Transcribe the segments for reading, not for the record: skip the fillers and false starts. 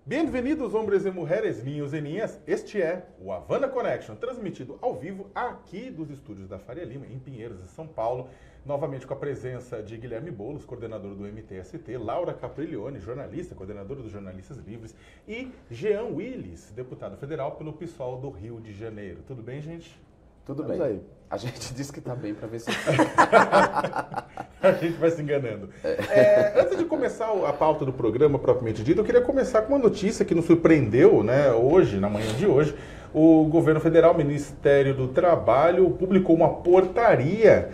Bem-vindos, homens e mulheres, ninhos e ninhas. Este é o Havana Connection, transmitido ao vivo aqui dos estúdios da Faria Lima, em Pinheiros, em São Paulo. Novamente com a presença de Guilherme Boulos, coordenador do MTST, Laura Capriglione, jornalista, coordenadora dos Jornalistas Livres, e Jean Willis, deputado federal pelo PSOL do Rio de Janeiro. Tudo bem, gente? Tudo bem. Aí. A gente disse que tá bem para ver se... A gente vai se enganando. Antes de começar a pauta do programa propriamente dito, eu queria começar com uma notícia que nos surpreendeu, né, hoje, na manhã de hoje. O governo federal, o Ministério do Trabalho, publicou uma portaria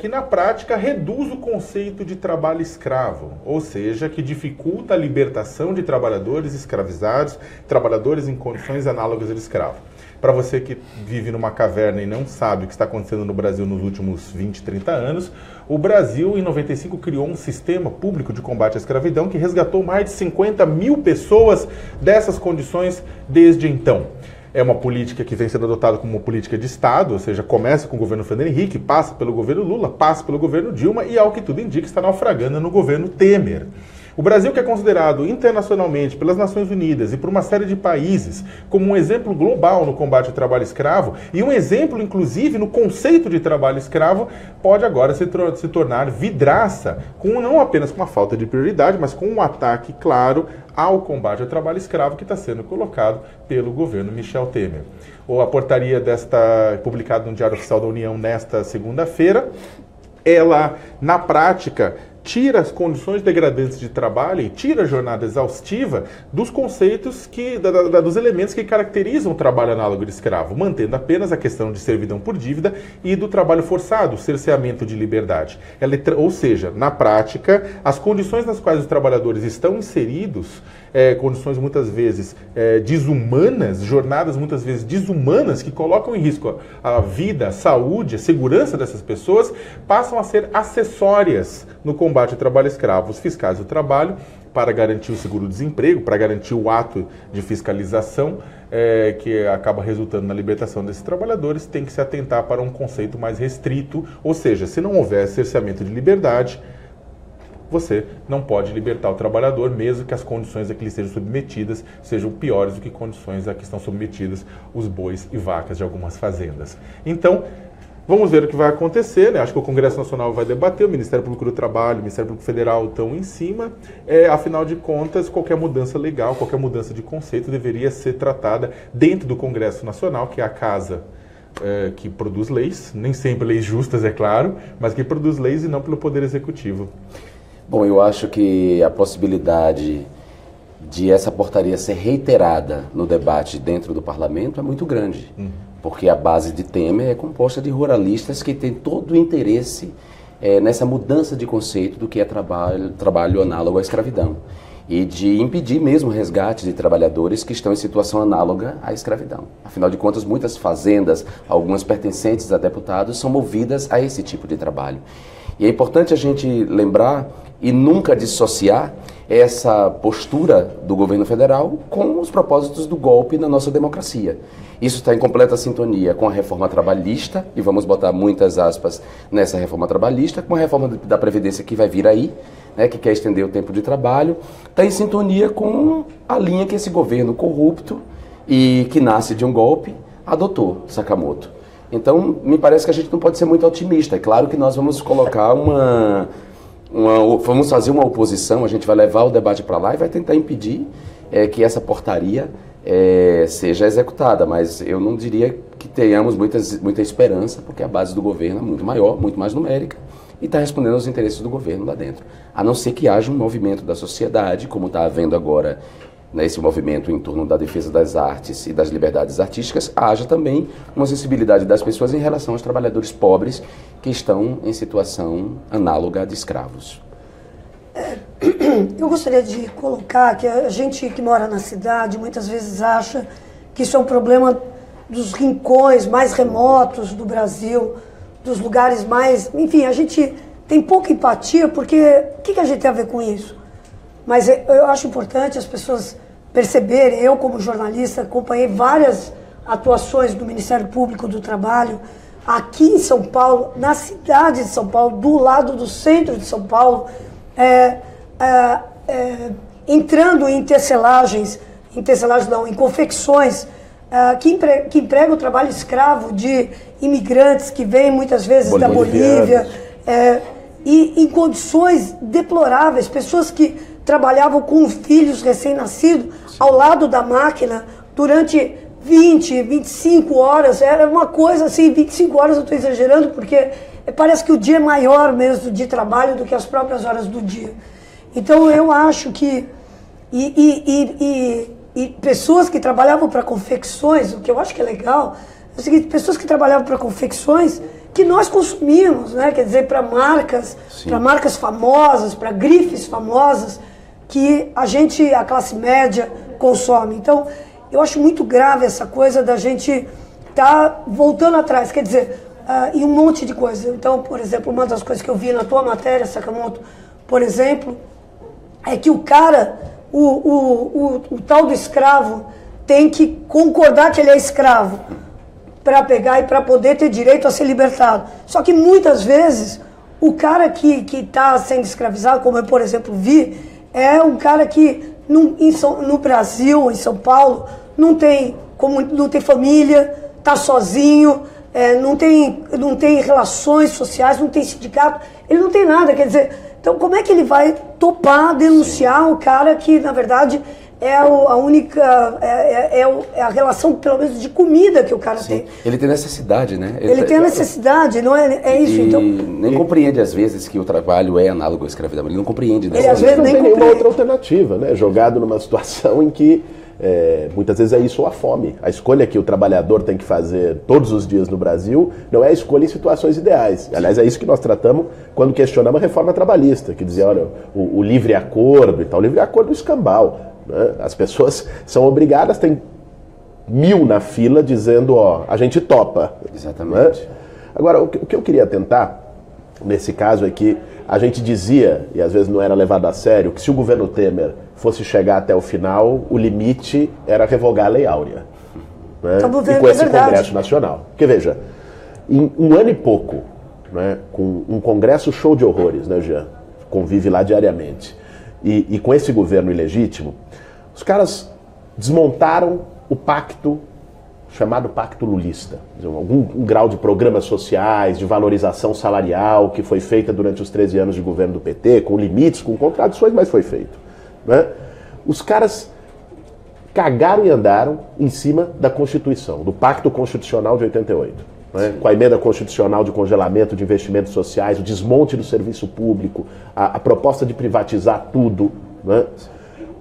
que, na prática, reduz o conceito de trabalho escravo, ou seja, que dificulta a libertação de trabalhadores escravizados, trabalhadores em condições análogas ao escravo. Para você que vive numa caverna e não sabe o que está acontecendo no Brasil nos últimos 20, 30 anos, o Brasil, em 95, criou um sistema público de combate à escravidão que resgatou mais de 50 mil pessoas dessas condições desde então. É uma política que vem sendo adotada como uma política de Estado, ou seja, começa com o governo Fernando Henrique, passa pelo governo Lula, passa pelo governo Dilma e, ao que tudo indica, está naufragando no governo Temer. O Brasil, que é considerado internacionalmente pelas Nações Unidas e por uma série de países como um exemplo global no combate ao trabalho escravo e um exemplo, inclusive, no conceito de trabalho escravo, pode agora se tornar vidraça, não apenas com uma falta de prioridade, mas com um ataque claro ao combate ao trabalho escravo que está sendo colocado pelo governo Michel Temer. A portaria publicada no Diário Oficial da União nesta segunda-feira, ela, na prática, tira as condições degradantes de trabalho e tira a jornada exaustiva dos conceitos, dos elementos que caracterizam o trabalho análogo de escravo, mantendo apenas a questão de servidão por dívida e do trabalho forçado, o cerceamento de liberdade. Ou seja, na prática, as condições nas quais os trabalhadores estão inseridos, condições muitas vezes desumanas, jornadas muitas vezes desumanas, que colocam em risco a vida, a saúde, a segurança dessas pessoas, passam a ser acessórias no combate ao trabalho escravo. Os fiscais do trabalho, para garantir o seguro-desemprego, para garantir o ato de fiscalização, que acaba resultando na libertação desses trabalhadores, tem que se atentar para um conceito mais restrito, ou seja, se não houver cerceamento de liberdade, você não pode libertar o trabalhador, mesmo que as condições a que ele esteja submetidas sejam piores do que condições a que estão submetidas os bois e vacas de algumas fazendas. Então, vamos ver o que vai acontecer, né? Acho que o Congresso Nacional vai debater, o Ministério Público do Trabalho, o Ministério Público Federal estão em cima. Afinal de contas, qualquer mudança legal, qualquer mudança de conceito deveria ser tratada dentro do Congresso Nacional, que é a casa que produz leis, nem sempre leis justas, é claro, mas que produz leis e não pelo Poder Executivo. Bom, eu acho que a possibilidade de essa portaria ser reiterada no debate dentro do parlamento é muito grande. Porque a base de Temer é composta de ruralistas que têm todo o interesse nessa mudança de conceito do que é trabalho análogo à escravidão. E de impedir mesmo o resgate de trabalhadores que estão em situação análoga à escravidão. Afinal de contas, muitas fazendas, algumas pertencentes a deputados, são movidas a esse tipo de trabalho. E é importante a gente lembrar e nunca dissociar essa postura do governo federal com os propósitos do golpe na nossa democracia. Isso está em completa sintonia com a reforma trabalhista, e vamos botar muitas aspas nessa reforma trabalhista, com a reforma da Previdência que vai vir aí, né, que quer estender o tempo de trabalho, está em sintonia com a linha que esse governo corrupto e que nasce de um golpe adotou, Sakamoto. Então, me parece que a gente não pode ser muito otimista. É claro que nós vamos colocar vamos fazer uma oposição, a gente vai levar o debate para lá e vai tentar impedir que essa portaria seja executada, mas eu não diria que tenhamos muita esperança, porque a base do governo é muito maior, muito mais numérica, e está respondendo aos interesses do governo lá dentro. A não ser que haja um movimento da sociedade, como está havendo agora nesse movimento em torno da defesa das artes e das liberdades artísticas, haja também uma sensibilidade das pessoas em relação aos trabalhadores pobres que estão em situação análoga de escravos. Eu gostaria de colocar que a gente que mora na cidade muitas vezes acha que isso é um problema dos rincões mais remotos do Brasil, dos lugares mais... Enfim, a gente tem pouca empatia porque o que a gente tem a ver com isso? Mas eu acho importante as pessoas perceberem, eu como jornalista acompanhei várias atuações do Ministério Público do Trabalho aqui em São Paulo, na cidade de São Paulo, do lado do centro de São Paulo, entrando em tecelagens em tecelagens não, em confecções, que empregam o trabalho escravo de imigrantes que vêm muitas vezes da Bolívia, e em condições deploráveis, pessoas que trabalhavam com filhos recém-nascidos ao lado da máquina durante 20, 25 horas, era uma coisa assim, 25 horas eu estou exagerando, porque parece que o dia é maior mesmo de trabalho do que as próprias horas do dia. Então eu acho que, e pessoas que trabalhavam para confecções, o que eu acho que é legal, é o seguinte, pessoas que trabalhavam para confecções que nós consumimos, né? Quer dizer, para marcas famosas, para grifes famosas, que a classe média consome. Então, eu acho muito grave essa coisa da gente estar voltando atrás, quer dizer, em um monte de coisas. Então, por exemplo, uma das coisas que eu vi na tua matéria, Sakamoto, por exemplo, é que o cara, o tal do escravo, tem que concordar que ele é escravo para pegar e para poder ter direito a ser libertado. Só que muitas vezes o cara que está sendo escravizado, como eu, por exemplo, vi, é um cara que no Brasil, em São Paulo, não tem família, está sozinho, não tem relações sociais, não tem sindicato, ele não tem nada, quer dizer, então como é que ele vai topar denunciar o cara que, na verdade, é a única, é a relação, pelo menos, de comida que o cara tem. Ele tem necessidade, né? Ele tem a necessidade, não é isso. Então, nem compreende, às vezes, que o trabalho é análogo à escravidão. Ele não compreende. Ele, às vezes, não tem nenhuma outra alternativa, né? Jogado numa situação em que, muitas vezes, é isso ou a fome. A escolha que o trabalhador tem que fazer todos os dias no Brasil não é a escolha em situações ideais. Aliás, é isso que nós tratamos quando questionamos a reforma trabalhista, que dizia, olha, o livre acordo e tal. O livre acordo é um escambau. As pessoas são obrigadas, tem 1000 na fila dizendo, a gente topa. Exatamente. Né? Agora, o que eu queria tentar, nesse caso, é que a gente dizia, e às vezes não era levado a sério, que se o governo Temer fosse chegar até o final, o limite era revogar a Lei Áurea. Né? E com esse Congresso Nacional. Porque, veja, em um ano e pouco, né, com um Congresso show de horrores, né, Jean? Convive lá diariamente. E com esse governo ilegítimo, os caras desmontaram o pacto, chamado Pacto Lulista. Um grau de programas sociais, de valorização salarial, que foi feita durante os 13 anos de governo do PT, com limites, com contradições, mas foi feito. Né? Os caras cagaram e andaram em cima da Constituição, do Pacto Constitucional de 88. Né? Com a emenda constitucional de congelamento de investimentos sociais, o desmonte do serviço público, a proposta de privatizar tudo. Né?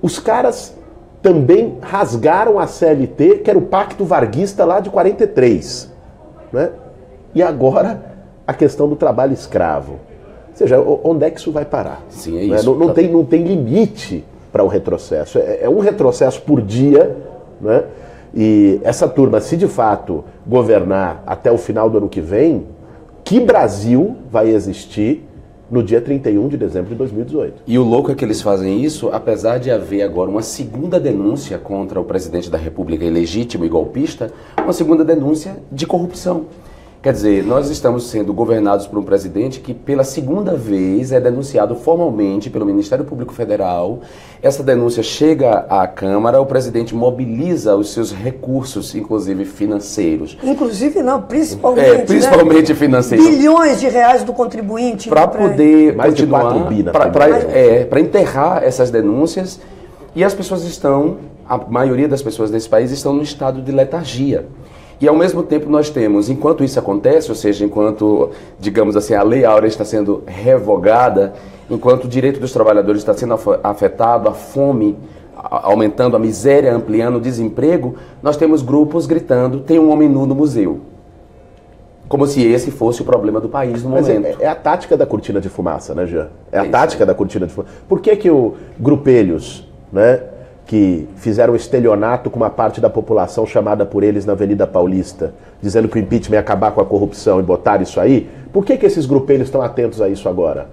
Os caras também rasgaram a CLT, que era o pacto varguista lá de 43. Né? E agora a questão do trabalho escravo. Ou seja, onde é que isso vai parar? Sim, é isso. Né? Não tem limite para o retrocesso. É um retrocesso por dia, né? E essa turma, se de fato governar até o final do ano que vem, que Brasil vai existir no dia 31 de dezembro de 2018? E o louco é que eles fazem isso, apesar de haver agora uma segunda denúncia contra o presidente da República ilegítimo e golpista, uma segunda denúncia de corrupção. Quer dizer, nós estamos sendo governados por um presidente que pela segunda vez é denunciado formalmente pelo Ministério Público Federal. Essa denúncia chega à Câmara, o presidente mobiliza os seus recursos, inclusive financeiros. Inclusive não, principalmente. Principalmente, né? Financeiros. Bilhões de reais do contribuinte. Para poder mais continuar, de 4 bi para enterrar essas denúncias. E as pessoas a maioria das pessoas desse país estão no estado de letargia. E ao mesmo tempo nós temos, enquanto isso acontece, ou seja, enquanto, digamos assim, a Lei Áurea está sendo revogada, enquanto o direito dos trabalhadores está sendo afetado, a fome aumentando, a miséria ampliando, o desemprego, nós temos grupos gritando, tem um homem nu no museu. Como se esse fosse o problema do país no momento. É a tática da cortina de fumaça, né, Jean? É a tática da cortina de fumaça. Por que o grupelhos, né, que fizeram estelionato com uma parte da população chamada por eles na Avenida Paulista, dizendo que o impeachment ia acabar com a corrupção e botaram isso aí, por que esses grupelhos estão atentos a isso agora?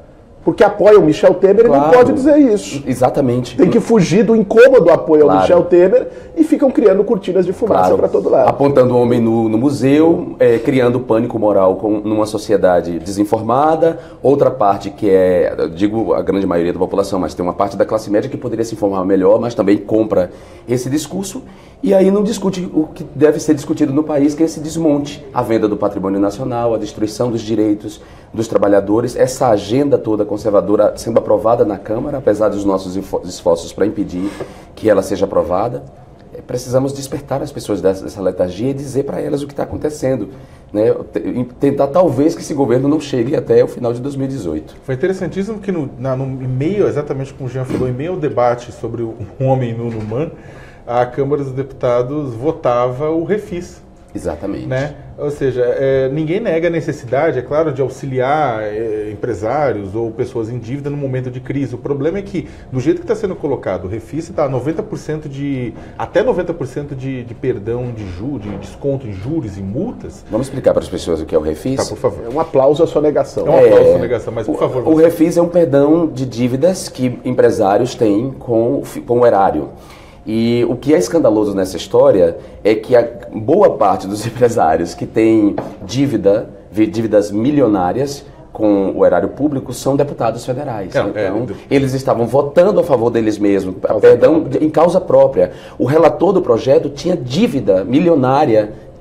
porque apoia o Michel Temer e não pode dizer isso. Exatamente. Tem que fugir do incômodo apoio ao Michel Temer e ficam criando cortinas de fumaça para todo lado. Apontando o homem no museu, criando pânico moral numa sociedade desinformada, outra parte que digo a grande maioria da população, mas tem uma parte da classe média que poderia se informar melhor, mas também compra esse discurso, e aí não discute o que deve ser discutido no país, que é esse desmonte, a venda do patrimônio nacional, a destruição dos direitos dos trabalhadores, essa agenda toda conservadora sendo aprovada na Câmara, apesar dos nossos esforços para impedir que ela seja aprovada. Precisamos despertar as pessoas dessa letargia e dizer para elas o que está acontecendo, né? Tentar talvez que esse governo não chegue até o final de 2018. Foi interessantíssimo que no meio, exatamente como o Jean falou, em meio ao debate sobre o homem nu no MAN, a Câmara dos Deputados votava o refis. Exatamente. Né? Ou seja, ninguém nega a necessidade, é claro, de auxiliar empresários ou pessoas em dívida no momento de crise. O problema é que, do jeito que está sendo colocado, o refis está até 90% de perdão de desconto em juros e multas. Vamos explicar para as pessoas o que é o refis? Tá, por favor. É um aplauso à sonegação. É um aplauso à sonegação, mas por favor. O refis é um perdão de dívidas que empresários têm com o erário. E o que é escandaloso nessa história é que a boa parte dos empresários que têm dívidas milionárias com o erário público são deputados federais. Então, eles estavam votando a favor deles mesmos, perdão em causa própria. O relator do projeto tinha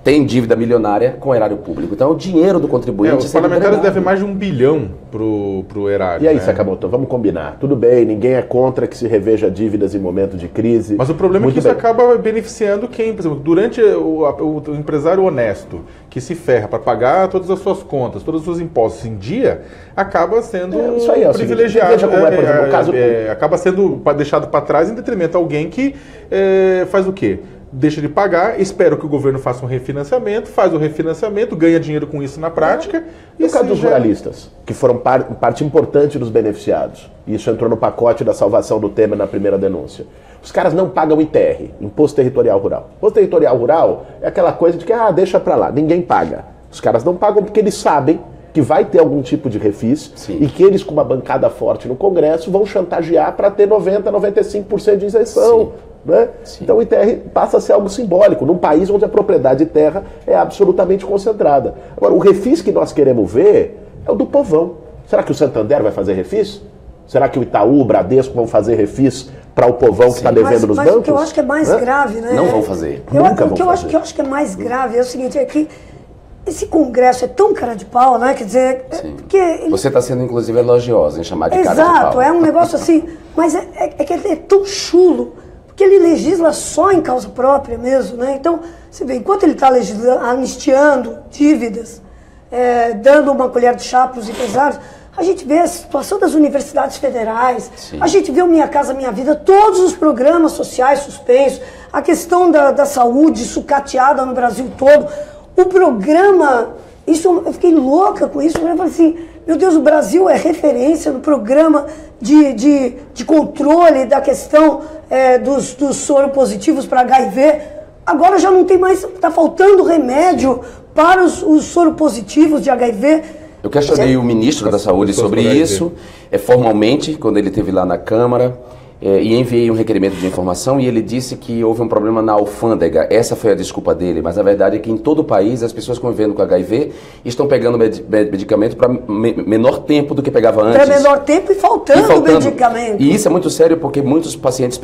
tem dívida milionária com o erário público. Então, o dinheiro do contribuinte... Os parlamentares devem mais de 1 bilhão pro erário. E aí, Sakamoto, vamos combinar. Tudo bem, ninguém é contra que se reveja dívidas em momento de crise. Mas o problema é que isso acaba beneficiando quem? Por exemplo, durante o empresário honesto, que se ferra para pagar todas as suas contas, todos os seus impostos em dia, acaba sendo privilegiado. Veja como por exemplo, o caso... acaba sendo deixado para trás em detrimento de alguém que faz o quê? Deixa de pagar, espera que o governo faça um refinanciamento, faz o refinanciamento, ganha dinheiro com isso na prática. E o caso dos ruralistas, que foram parte importante dos beneficiados. Isso entrou no pacote da salvação do Temer na primeira denúncia. Os caras não pagam ITR, Imposto Territorial Rural. Imposto Territorial Rural é aquela coisa de que, deixa pra lá, ninguém paga. Os caras não pagam porque eles sabem que vai ter algum tipo de refis. Sim. E que eles, com uma bancada forte no Congresso, vão chantagear para ter 90%, 95% de isenção. Sim. Né? Então o ITR passa a ser algo simbólico, num país onde a propriedade de terra é absolutamente concentrada. Agora, o refis que nós queremos ver é o do povão. Será que o Santander vai fazer refis? Será que o Itaú, o Bradesco vão fazer refis para o povão que está devendo nos bancos? Mas o que eu acho que é mais grave, né? Não vão fazer. O que eu acho que é mais grave é o seguinte, é que esse Congresso é tão cara de pau, né? Quer dizer... Você está sendo, inclusive, elogiosa em chamar de cara de pau. Exato, é um negócio assim... Mas é que ele é tão chulo, porque ele legisla só em causa própria mesmo, né? Então, você vê, enquanto ele está anistiando dívidas, dando uma colher de chá para os empresários, a gente vê a situação das universidades federais, a gente vê o Minha Casa Minha Vida, todos os programas sociais suspensos, a questão da saúde sucateada no Brasil todo, o programa, eu fiquei louca com isso, eu falei assim, meu Deus, o Brasil é referência no programa de controle da questão dos soropositivos para HIV, agora já não tem mais, está faltando remédio para os soropositivos de HIV. Eu questionei o ministro da Saúde sobre isso, formalmente, quando ele esteve lá na Câmara, e enviei um requerimento de informação e ele disse que houve um problema na alfândega. Essa foi a desculpa dele, mas a verdade é que em todo o país as pessoas convivendo com HIV estão pegando medicamento para menor tempo do que pegava antes. Para menor tempo e faltando medicamento. E isso é muito sério porque muitos pacientes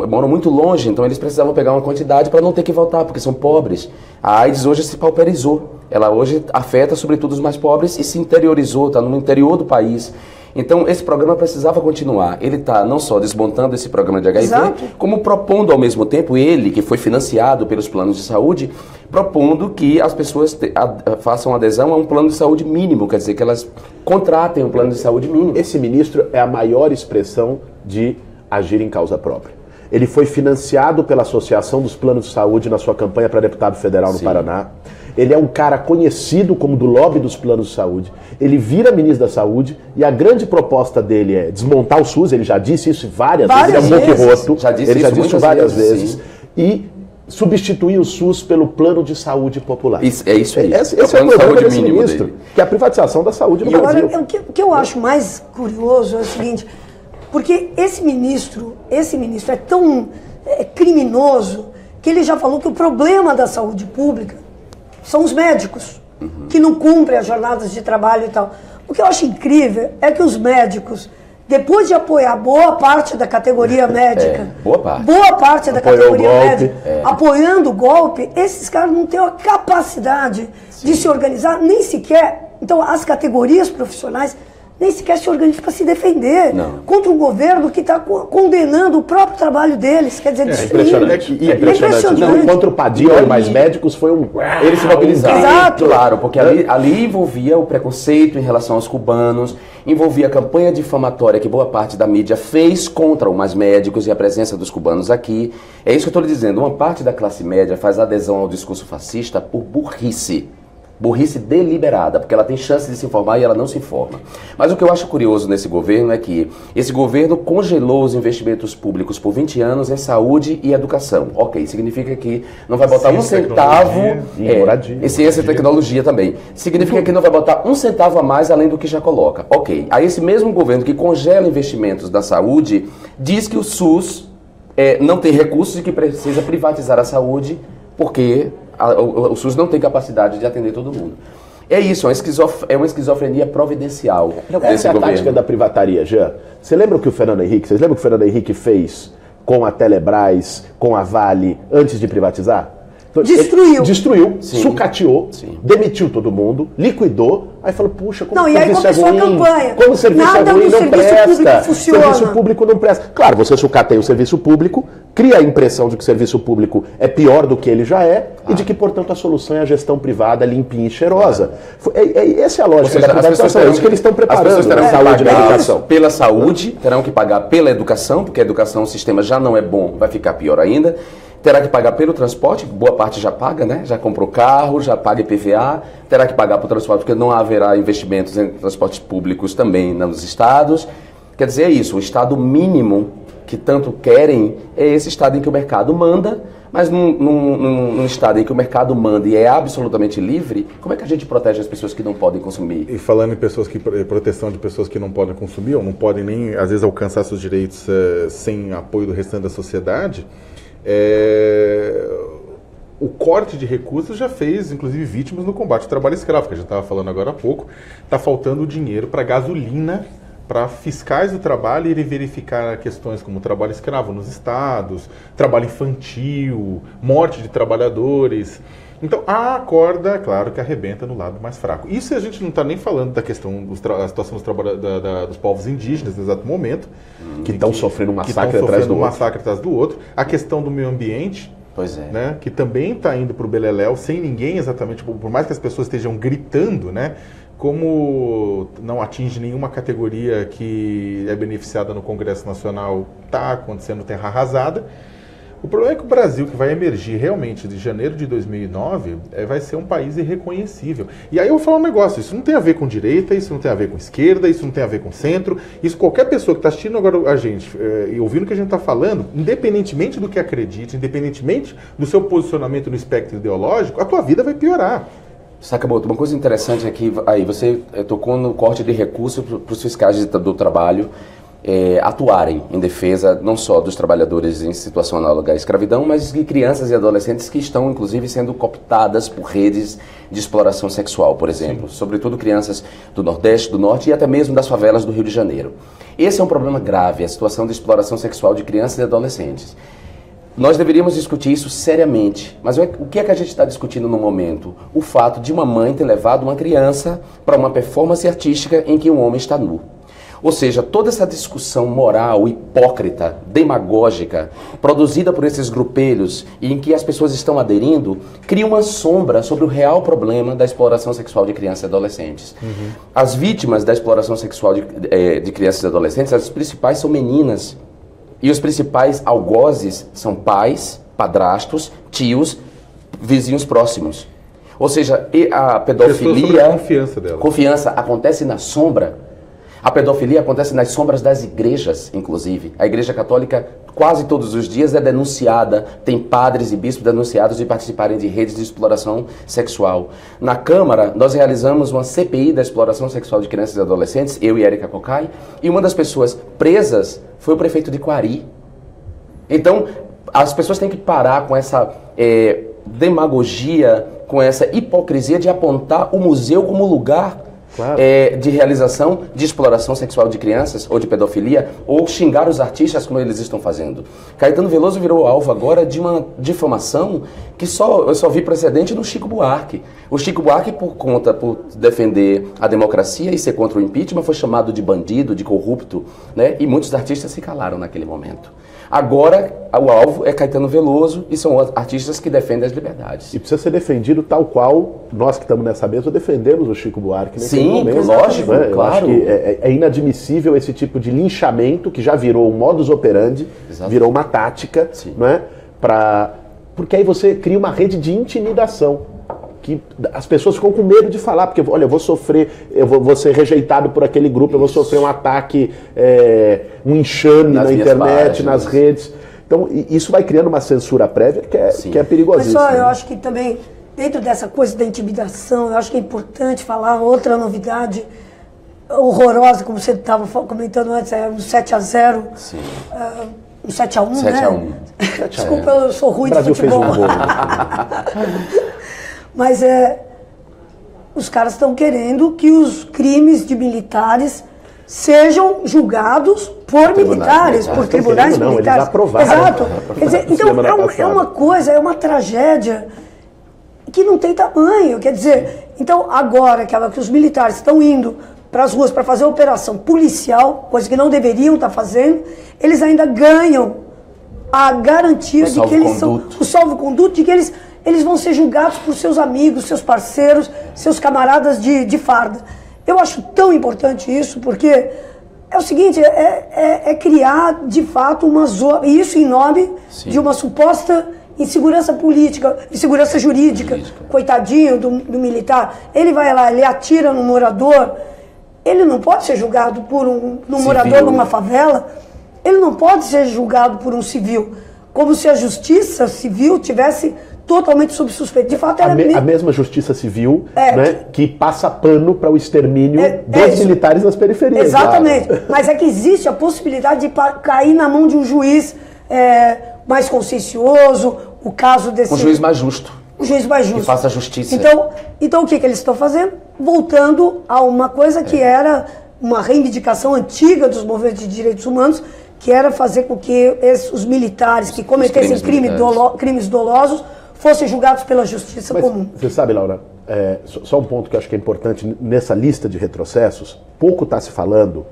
moram muito longe, então eles precisavam pegar uma quantidade para não ter que voltar, porque são pobres. A AIDS hoje se pauperizou. Ela hoje afeta sobretudo os mais pobres e se interiorizou, está no interior do país. Então, esse programa precisava continuar. Ele está não só desmontando esse programa de HIV, como propondo ao mesmo tempo, ele, que foi financiado pelos planos de saúde, propondo que as pessoas façam adesão a um plano de saúde mínimo, quer dizer, que elas contratem um plano de saúde mínimo. Esse ministro é a maior expressão de agir em causa própria. Ele foi financiado pela Associação dos Planos de Saúde na sua campanha para deputado federal no Paraná. Ele é um cara conhecido como do lobby dos planos de saúde. Ele vira ministro da Saúde e a grande proposta dele é desmontar o SUS. Ele já disse isso várias vezes. Ele é um boquiroto. Ele já disse isso várias vezes. E substituir o SUS pelo plano de saúde popular. É isso aí. Esse é o problema desse ministro, que é a privatização da saúde no Brasil. Agora, o que eu acho mais curioso é o seguinte, porque esse ministro é tão criminoso que ele já falou que o problema da saúde pública são os médicos, que não cumprem as jornadas de trabalho e tal. O que eu acho incrível é que os médicos, depois de apoiar boa parte da categoria médica, boa parte da categoria médica, apoiando o golpe, esses caras não têm a capacidade de se organizar, nem sequer. Então, as categorias profissionais nem sequer se organizam para se defender contra um governo que está condenando o próprio trabalho deles. Quer dizer, impressionante. Impressionante. Não, contra o Padilha e mais médicos foi um... Eles se mobilizaram. Exato. Claro, porque ali envolvia o preconceito em relação aos cubanos, envolvia a campanha difamatória que boa parte da mídia fez contra os mais médicos e a presença dos cubanos aqui. É isso que eu estou lhe dizendo. Uma parte da classe média faz adesão ao discurso fascista por burrice. Burrice deliberada, porque ela tem chance de se informar e ela não se informa. Mas o que eu acho curioso nesse governo é que esse governo congelou os investimentos públicos por 20 anos em saúde e educação. Ok, significa que não vai botar ciência, um centavo... moradia. Ciência e tecnologia também. Significa que não vai botar um centavo a mais além do que já coloca. Ok, aí esse mesmo governo que congela investimentos da saúde diz que o SUS não tem recursos e que precisa privatizar a saúde porque... O SUS não tem capacidade de atender todo mundo. É isso, é uma esquizofrenia providencial. Essa é a tática da privataria, Jean. Você lembra o que o Fernando Henrique fez com a Telebrás, com a Vale, antes de privatizar? Então, destruiu, sucateou, demitiu todo mundo, liquidou, aí falou, puxa, como o serviço é ruim, como o serviço é ruim, não presta, o serviço público não presta. Claro, você sucateia o serviço público, cria a impressão de que o serviço público é pior do que ele já é, e de que, portanto, a solução é a gestão privada limpa e cheirosa. Essa é a lógica da privatização, é isso que eles estão preparando. As pessoas terão que saúde pagar e educação. Pela saúde, terão que pagar pela educação, porque a educação, o sistema já não é bom, vai ficar pior ainda. Terá que pagar pelo transporte, boa parte já paga, né? Já comprou carro, já paga IPVA. Terá que pagar pelo transporte, porque não haverá investimentos em transportes públicos também nos estados. Quer dizer, é isso, o estado mínimo que tanto querem é esse estado em que o mercado manda, mas num estado em que o mercado manda e é absolutamente livre, como é que a gente protege as pessoas que não podem consumir? E falando em proteção de pessoas que não podem consumir, ou não podem nem, às vezes, alcançar seus direitos sem apoio do restante da sociedade... o corte de recursos já fez, inclusive, vítimas no combate ao trabalho escravo, que a gente estava falando agora há pouco. Está faltando dinheiro para gasolina, para fiscais do trabalho irem verificar questões como trabalho escravo nos estados, trabalho infantil, morte de trabalhadores. Então, a corda, claro, que arrebenta no lado mais fraco. Isso a gente não está nem falando da questão da situação dos povos indígenas no exato momento. Que estão sofrendo um massacre atrás do outro. A questão do meio ambiente, pois é, né, que também está indo para o beleléu, sem ninguém exatamente, por mais que as pessoas estejam gritando, né, como não atinge nenhuma categoria que é beneficiada no Congresso Nacional, está acontecendo terra arrasada. O problema é que o Brasil, que vai emergir realmente de janeiro de 2009, vai ser um país irreconhecível. E aí eu vou falar um negócio, isso não tem a ver com direita, isso não tem a ver com esquerda, isso não tem a ver com centro, isso qualquer pessoa que está assistindo agora a gente e ouvindo o que a gente está falando, independentemente do que acredite, independentemente do seu posicionamento no espectro ideológico, a tua vida vai piorar. Sakamoto, uma coisa interessante é que aí você tocou no corte de recursos para os fiscais do trabalho atuarem em defesa não só dos trabalhadores em situação análoga à escravidão, mas de crianças e adolescentes que estão, inclusive, sendo cooptadas por redes de exploração sexual, por exemplo. Sim. Sobretudo crianças do Nordeste, do Norte e até mesmo das favelas do Rio de Janeiro. Esse é um problema grave, a situação de exploração sexual de crianças e adolescentes. Nós deveríamos discutir isso seriamente, mas o que é que a gente está discutindo no momento? O fato de uma mãe ter levado uma criança para uma performance artística em que um homem está nu. Ou seja, toda essa discussão moral, hipócrita, demagógica, produzida por esses grupelhos e em que as pessoas estão aderindo, cria uma sombra sobre o real problema da exploração sexual de crianças e adolescentes. Uhum. As vítimas da exploração sexual de crianças e adolescentes, as principais são meninas. E os principais algozes são pais, padrastos, tios, vizinhos próximos. Ou seja, a pedofilia... Confiança dela. Confiança acontece na sombra. A pedofilia acontece nas sombras das igrejas, inclusive. A Igreja Católica, quase todos os dias, é denunciada, tem padres e bispos denunciados de participarem de redes de exploração sexual. Na Câmara, nós realizamos uma CPI da exploração sexual de crianças e adolescentes, eu e Érica Cocai, e uma das pessoas presas foi o prefeito de Coari. Então, as pessoas têm que parar com essa demagogia, com essa hipocrisia de apontar o museu como lugar de realização de exploração sexual de crianças ou de pedofilia, ou xingar os artistas como eles estão fazendo. Caetano Veloso virou alvo agora de uma difamação que eu só vi precedente no Chico Buarque. O Chico Buarque, por defender a democracia e ser contra o impeachment, foi chamado de bandido, de corrupto, né? E muitos artistas se calaram naquele momento. Agora, o alvo é Caetano Veloso e são artistas que defendem as liberdades. E precisa ser defendido tal qual nós que estamos nessa mesa defendemos o Chico Buarque naquele Sim, momento. lógico, né? Eu claro. acho que é inadmissível esse tipo de linchamento que já virou um modus operandi, Exato. virou uma tática, né? Porque aí você cria uma rede de intimidação. Que as pessoas ficam com medo de falar, porque, olha, eu vou sofrer, eu vou ser rejeitado por aquele grupo, eu vou sofrer um ataque, um enxame na internet, nas redes. Então, isso vai criando uma censura prévia que é perigosíssima. Mas só, eu acho que também, dentro dessa coisa da intimidação, eu acho que é importante falar outra novidade horrorosa, como você estava comentando antes, é um 7-0. Sim. Um 7-1, 7-1. né? Desculpa, eu sou ruim de futebol. O Brasil fez um gol. Mas os caras estão querendo que os crimes de militares sejam julgados por militares, por tribunais não, militares. Eles aprovaram. Exato. Quer dizer, então é uma coisa, é uma tragédia que não tem tamanho. Quer dizer, então agora que os militares estão indo para as ruas para fazer operação policial, coisa que não deveriam estar fazendo, eles ainda ganham a garantia de que eles são o salvo-conduto, de que eles vão ser julgados por seus amigos, seus parceiros, seus camaradas de farda. Eu acho tão importante isso, porque é o seguinte, é criar, de fato, uma zona, e isso em nome de uma suposta insegurança política, insegurança jurídica. Coitadinho do militar, ele vai lá, ele atira no morador, ele não pode ser julgado por um morador numa favela, ele não pode ser julgado por um civil, como se a justiça civil tivesse totalmente sob suspeita. De fato, a mesma justiça civil, né, que passa pano para o extermínio dos militares nas periferias. Exatamente. Claro. Mas é que existe a possibilidade de cair na mão de um juiz mais consciencioso, o caso desse... Um juiz mais justo. Um juiz mais justo. Que faça justiça. Então o que eles estão fazendo? Voltando a uma coisa que era uma reivindicação antiga dos movimentos de direitos humanos, que era fazer com que os militares que cometessem crimes dolosos fossem julgados pela justiça comum. Você sabe, Laura, só um ponto que eu acho que é importante nessa lista de retrocessos, pouco está se falando,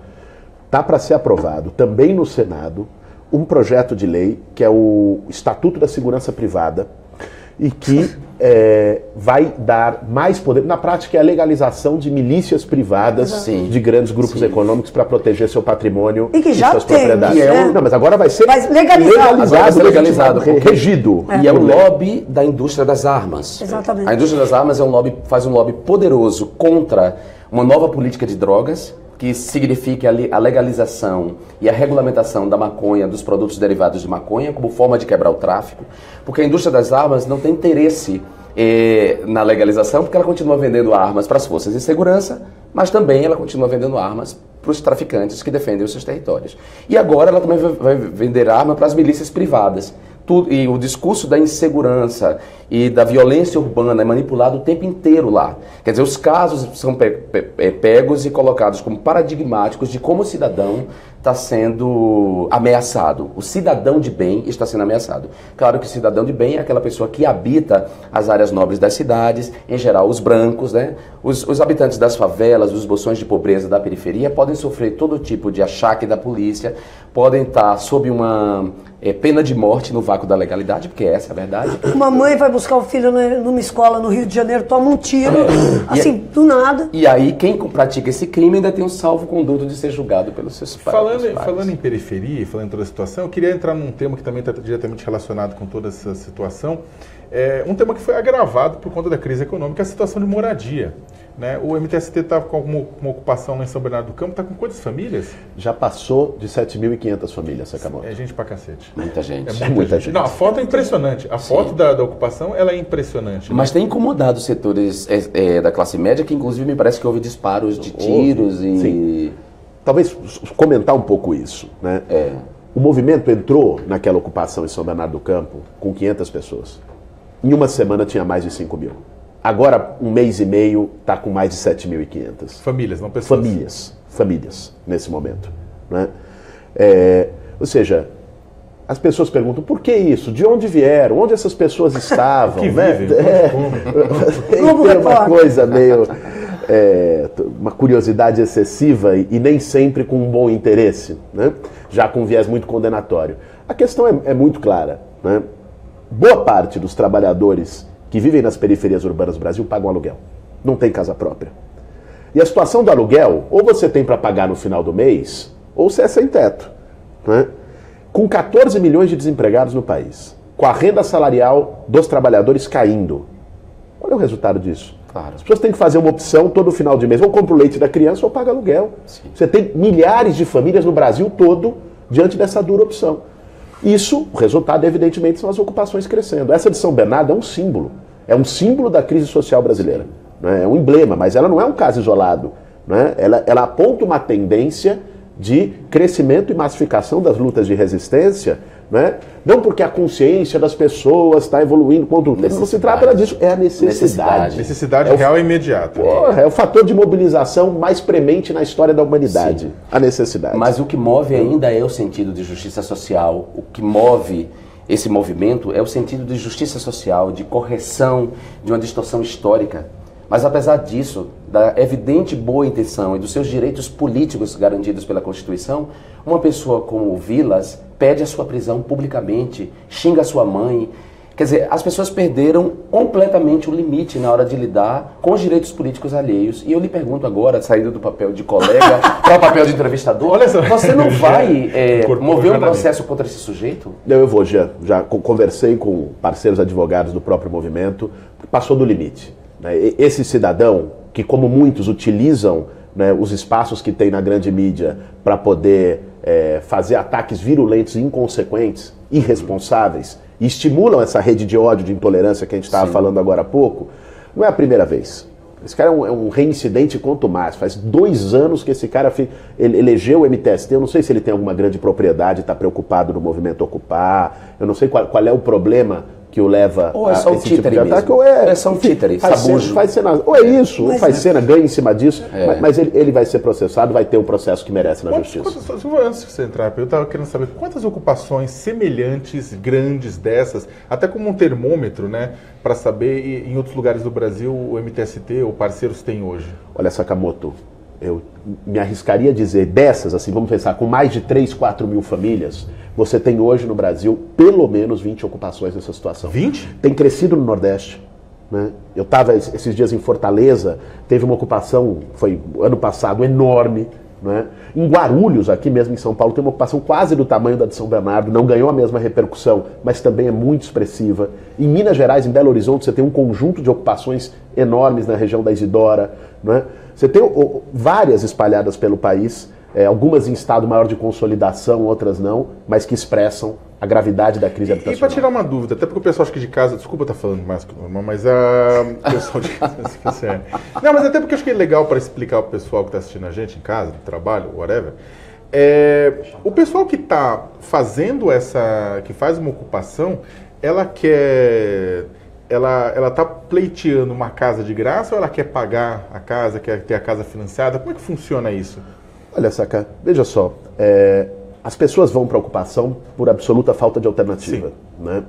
está para ser aprovado também no Senado um projeto de lei que é o Estatuto da Segurança Privada e que vai dar mais poder, na prática é a legalização de milícias privadas de grandes grupos econômicos para proteger seu patrimônio e que já suas tem, propriedades. Não, mas agora vai ser legalizado, regido. E é o lobby da indústria das armas. Exatamente. A indústria das armas faz um lobby poderoso contra uma nova política de drogas, que signifique a legalização e a regulamentação da maconha, dos produtos derivados de maconha, como forma de quebrar o tráfico, porque a indústria das armas não tem interesse na legalização, porque ela continua vendendo armas para as forças de segurança, mas também ela continua vendendo armas para os traficantes que defendem os seus territórios. E agora ela também vai vender arma para as milícias privadas. E o discurso da insegurança e da violência urbana é manipulado o tempo inteiro lá. Quer dizer, os casos são pegos e colocados como paradigmáticos de como o cidadão está sendo ameaçado. O cidadão de bem está sendo ameaçado. Claro que o cidadão de bem é aquela pessoa que habita as áreas nobres das cidades, em geral os brancos, né? Os habitantes das favelas, dos bolsões de pobreza da periferia podem sofrer todo tipo de achaque da polícia, podem estar sob uma pena de morte no vácuo da legalidade, porque essa é a verdade. Uma mãe vai buscar o filho numa escola no Rio de Janeiro, toma um tiro, assim, do nada. E aí, quem pratica esse crime ainda tem um salvo-conduto de ser julgado pelos seus pais. Falando em periferia, falando em toda a situação, eu queria entrar num tema que também está diretamente relacionado com toda essa situação. Um tema que foi agravado por conta da crise econômica, a situação de moradia. né? O MTST está com uma ocupação lá em São Bernardo do Campo, está com quantas famílias? Já passou de 7.500 famílias, Sakamoto. É gente pra cacete. Muita gente. É muita gente. Não, a foto é impressionante. A foto da ocupação, ela é impressionante. Mas tem incomodado os setores da classe média, que inclusive me parece que houve disparos de tiros e... Sim. Talvez comentar um pouco isso, né? O movimento entrou naquela ocupação em São Bernardo do Campo com 500 pessoas. Em uma semana tinha mais de 5.000. Agora, um mês e meio, está com mais de 7.500. Famílias, não pessoas. Famílias, nesse momento, né? Ou seja, as pessoas perguntam, por que isso? De onde vieram? Onde essas pessoas estavam? Que né? vivem, Tem uma coisa meio... uma curiosidade excessiva e nem sempre com um bom interesse, né? Já com um viés muito condenatório. A questão é muito clara, né? Boa parte dos trabalhadores que vivem nas periferias urbanas do Brasil pagam aluguel, não tem casa própria. E a situação do aluguel, ou você tem para pagar no final do mês, ou você é sem teto, né? Com 14 milhões de desempregados no país, com a renda salarial dos trabalhadores caindo, olha o resultado disso. Claro. As pessoas têm que fazer uma opção todo final de mês, ou compra o leite da criança ou paga aluguel. Sim. Você tem milhares de famílias no Brasil todo diante dessa dura opção. Isso, o resultado, evidentemente, são as ocupações crescendo. Essa de São Bernardo é um símbolo da crise social brasileira. Né? É um emblema, mas ela não é um caso isolado. Né? Ela aponta uma tendência de crescimento e massificação das lutas de resistência, né? Não porque a consciência das pessoas está evoluindo contra o tempo. Não se trata disso, é a necessidade. Necessidade real e imediata. É o fator de mobilização mais premente na história da humanidade. Sim. A necessidade. Mas o que move ainda é o sentido de justiça social. O que move esse movimento é o sentido de justiça social, de correção de uma distorção histórica. Mas apesar disso, da evidente boa intenção e dos seus direitos políticos garantidos pela Constituição, uma pessoa como o Vilas pede a sua prisão publicamente, xinga a sua mãe. Quer dizer, as pessoas perderam completamente o limite na hora de lidar com os direitos políticos alheios. E eu lhe pergunto agora, saindo do papel de colega para o papel de entrevistador, olha só, você não vai mover um processo contra esse sujeito? Eu vou, já conversei com parceiros advogados do próprio movimento, passou do limite. Esse cidadão, que como muitos utilizam, né, os espaços que tem na grande mídia para poder fazer ataques virulentos e inconsequentes, irresponsáveis, e estimulam essa rede de ódio, de intolerância que a gente estava falando agora há pouco, não é a primeira vez. Esse cara é um reincidente quanto mais. Faz 2 anos que esse cara ele elegeu o MTST. Eu não sei se ele tem alguma grande propriedade, está preocupado no movimento ocupar. Eu não sei qual é o problema que o leva ou é só a esse tipo de ataque, ou é só um títere, faz cena, ou é isso, ou faz cena, ganha em cima disso, mas ele vai ser processado, vai ter o processo que merece na justiça. Antes de você entrar, eu estava querendo saber quantas ocupações semelhantes, grandes dessas, até como um termômetro, né, para saber em outros lugares do Brasil o MTST ou parceiros tem hoje? Olha, Sakamoto, eu me arriscaria a dizer, dessas, assim, vamos pensar, com mais de 3, 4 mil famílias, você tem hoje no Brasil pelo menos 20 ocupações nessa situação. 20? Tem crescido no Nordeste. Né? Eu estava esses dias em Fortaleza, teve uma ocupação, foi ano passado, enorme. Né? Em Guarulhos, aqui mesmo em São Paulo, tem uma ocupação quase do tamanho da de São Bernardo, não ganhou a mesma repercussão, mas também é muito expressiva. Em Minas Gerais, em Belo Horizonte, você tem um conjunto de ocupações enormes na região da Isidora. Né? Você tem várias espalhadas pelo país, algumas em estado maior de consolidação, outras não, mas que expressam a gravidade da crise habitacional. E para tirar uma dúvida, até porque o pessoal acho que de casa, desculpa estar falando mais que o normal, mas o pessoal de casa, não, mas até porque eu acho que é legal para explicar ao pessoal que está assistindo a gente em casa, no trabalho, whatever, o pessoal que está fazendo que faz uma ocupação, ela está pleiteando uma casa de graça ou ela quer pagar a casa, quer ter a casa financiada? Como é que funciona isso? Olha, Saca, veja só, as pessoas vão para a ocupação por absoluta falta de alternativa. Né?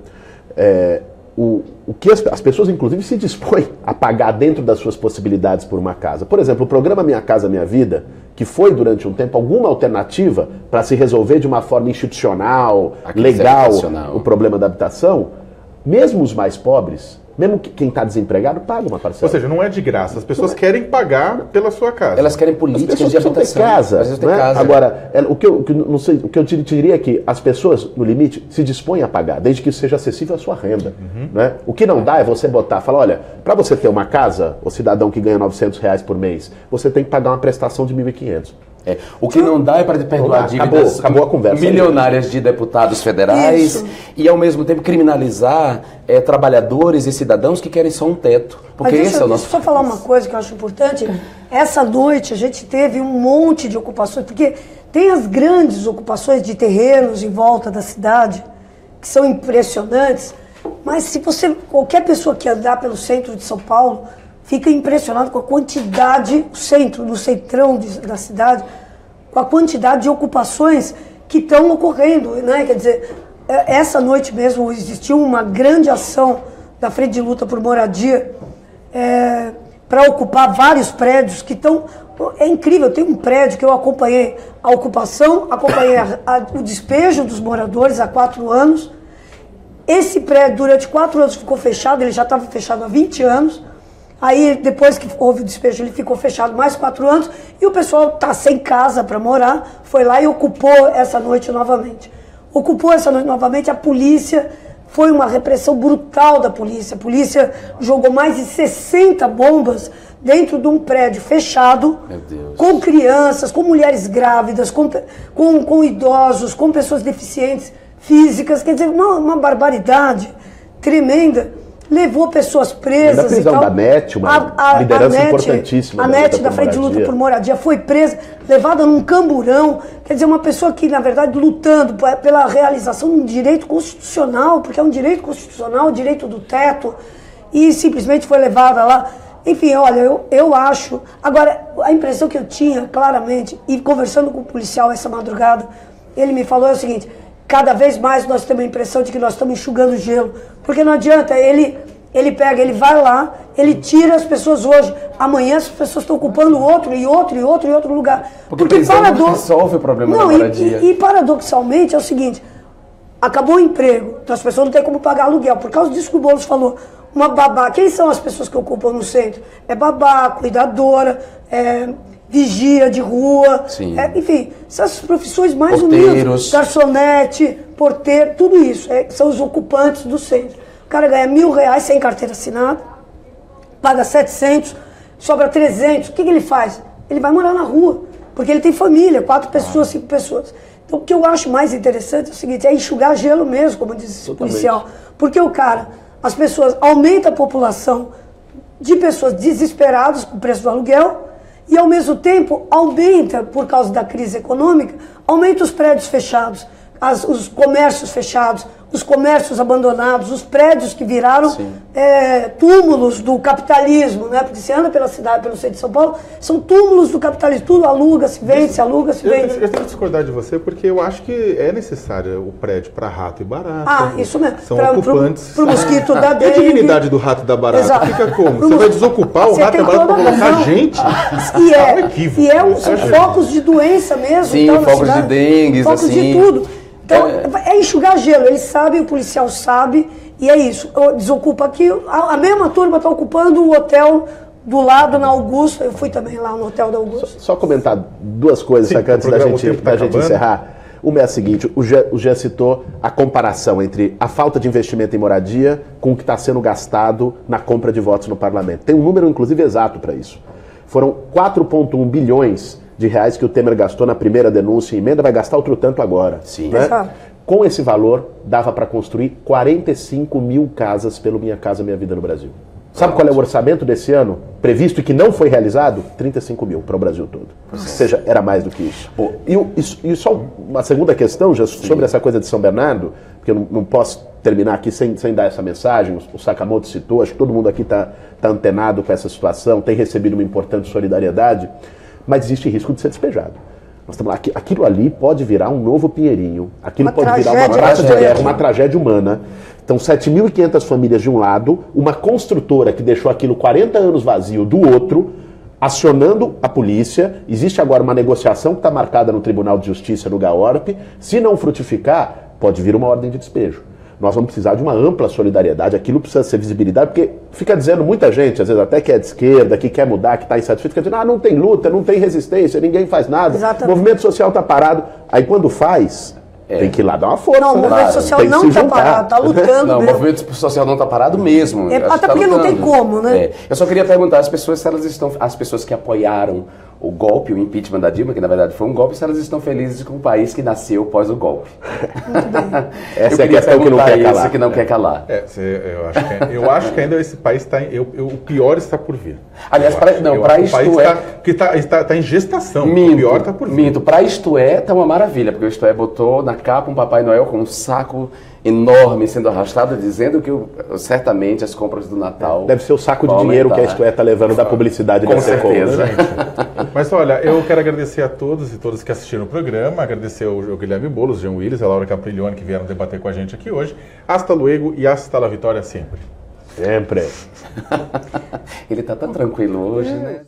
O que as pessoas, inclusive, se dispõem a pagar dentro das suas possibilidades por uma casa. Por exemplo, o programa Minha Casa Minha Vida, que foi durante um tempo alguma alternativa para se resolver de uma forma institucional, legal, o problema da habitação, mesmo os mais pobres, Mesmo que quem está desempregado paga uma parcela. Ou seja, não é de graça. As pessoas querem pagar pela sua casa. Elas querem políticas de precisam ter habitação. casa, Elas precisam ter né? casa. Agora, o que eu te diria é que as pessoas, no limite, se dispõem a pagar, desde que isso seja acessível à sua renda. Né? O que não dá é você falar, olha, para você ter uma casa, o cidadão que ganha R$900 por mês, você tem que pagar uma prestação de R$1.500. O que não dá é para perdoar dívidas acabou a conversa milionárias de deputados federais e, ao mesmo tempo, criminalizar trabalhadores e cidadãos que querem só um teto. Porque esse é o nosso... Deixa eu só falar uma coisa que eu acho importante. Essa noite a gente teve um monte de ocupações, porque tem as grandes ocupações de terrenos em volta da cidade, que são impressionantes, mas se qualquer pessoa que andar pelo centro de São Paulo, fica impressionado com a quantidade, no centrão da cidade, com a quantidade de ocupações que estão ocorrendo, né? Quer dizer, essa noite mesmo existiu uma grande ação da Frente de Luta por Moradia para ocupar vários prédios que estão... É incrível, tem um prédio que eu acompanhei a ocupação, acompanhei o despejo dos moradores há 4 anos. Esse prédio, durante 4 anos, ficou fechado, ele já estava fechado há 20 anos. Aí, depois que houve o despejo, ele ficou fechado mais 4 anos e o pessoal está sem casa para morar, foi lá e ocupou essa noite novamente. A polícia, foi uma repressão brutal da polícia. A polícia jogou mais de 60 bombas dentro de um prédio fechado, com crianças, com mulheres grávidas, com idosos, com pessoas deficientes físicas. Quer dizer, uma barbaridade tremenda. Levou pessoas presas. A prisão da NET, uma liderança importantíssima. A NET da Frente de Luta por Moradia foi presa, levada num camburão. Quer dizer, uma pessoa que, na verdade, lutando pela realização de um direito constitucional, porque é um direito constitucional, o direito do teto, e simplesmente foi levada lá. Enfim, olha, eu acho... Agora, a impressão que eu tinha, claramente, e conversando com o policial essa madrugada, ele me falou o seguinte: cada vez mais nós temos a impressão de que nós estamos enxugando gelo. Porque não adianta, ele vai lá, ele tira as pessoas hoje. Amanhã as pessoas estão ocupando outro lugar. Porque não resolve o problema da moradia. E paradoxalmente é o seguinte: acabou o emprego, então as pessoas não têm como pagar aluguel. Por causa disso que o Boulos falou. Uma babá, quem são as pessoas que ocupam no centro? É babá, cuidadora, vigia de rua, enfim, são as profissões mais humildes, garçonete, porteiro, tudo isso, são os ocupantes do centro. O cara ganha R$1.000 sem carteira assinada, paga 700, sobra 300, o que ele faz? Ele vai morar na rua, porque ele tem família, 4 pessoas, 5 pessoas. Então o que eu acho mais interessante é o seguinte, é enxugar gelo mesmo, como diz o policial, porque as pessoas, aumenta a população de pessoas desesperadas com o preço do aluguel, e, ao mesmo tempo, aumenta, por causa da crise econômica, aumenta os prédios fechados, os comércios fechados, os comércios abandonados, os prédios que viraram túmulos do capitalismo, né? Porque você anda pela cidade, pelo centro de São Paulo, são túmulos do capitalismo, tudo aluga-se, vende-se, aluga-se, vende. Eu tenho que discordar de você, porque eu acho que é necessário o prédio para rato e barata. Isso mesmo. São ocupantes. Para o mosquito da dengue. E a dignidade do rato e da barata? Exato. Fica como? Você vai desocupar o rato e a barata para colocar gente? São focos de doença mesmo. Sim, então, focos de dengue, focos de tudo. Então, é enxugar gelo, ele sabe, o policial sabe, e é isso. Desocupa aqui, a mesma turma está ocupando o hotel do lado, na Augusta. Eu fui também lá no hotel da Augusta. Só comentar 2 coisas, antes da gente encerrar. Uma é a seguinte, o Jean citou a comparação entre a falta de investimento em moradia com o que está sendo gastado na compra de votos no parlamento. Tem um número, inclusive, exato para isso. Foram 4,1 bilhões de reais que o Temer gastou na primeira denúncia e emenda, vai gastar outro tanto agora. Sim. Né? Com esse valor, dava para construir 45 mil casas pelo Minha Casa Minha Vida no Brasil. Sabe qual é o orçamento desse ano, previsto e que não foi realizado? 35 mil para o Brasil todo. Ou seja, era mais do que isso. E só uma segunda questão, já sobre essa coisa de São Bernardo, porque eu não posso terminar aqui sem dar essa mensagem, o Sakamoto citou, acho que todo mundo aqui está antenado com essa situação, tem recebido uma importante solidariedade, mas existe risco de ser despejado. Nós estamos lá, aquilo ali pode virar um novo Pinheirinho, aquilo pode virar uma praça de guerra, uma tragédia humana. Então, 7.500 famílias de um lado, uma construtora que deixou aquilo 40 anos vazio do outro, acionando a polícia. Existe agora uma negociação que está marcada no Tribunal de Justiça, no GAORP. Se não frutificar, pode vir uma ordem de despejo. nós vamos precisar de uma ampla solidariedade, aquilo precisa ser visibilidade, porque fica dizendo muita gente, às vezes até que é de esquerda, que quer mudar, que está insatisfeito, fica dizendo, não tem luta, não tem resistência, ninguém faz nada, o movimento social está parado. Aí quando faz, tem que ir lá dar uma força. Não, o movimento social não está parado, está lutando. Não, o mesmo. movimento social não está parado mesmo. Até porque não tem como, né? Eu só queria perguntar às pessoas se elas estão, as pessoas que apoiaram o golpe, o impeachment da Dilma, que na verdade foi um golpe, se elas estão felizes com o país que nasceu pós o golpe. Muito bem. Essa é a questão que não quer calar. Que não quer calar. Eu acho que ainda esse país está o pior está por vir. Aliás, para isto está em gestação. Minto, o pior está por vir. Minto, para Isto É, tá uma maravilha, porque o Isto É botou na capa um Papai Noel com um saco enorme sendo arrastado, dizendo que certamente as compras do Natal... Deve ser o saco de dinheiro que a Isto É está levando da publicidade com da Secom, certeza. né? Mas olha, eu quero agradecer a todos e todas que assistiram o programa, agradecer ao Guilherme Boulos, Jean Willis, a Laura Capriglione, que vieram debater com a gente aqui hoje. Hasta luego e hasta la vitória sempre. Sempre. Ele tá tão tranquilo hoje, né?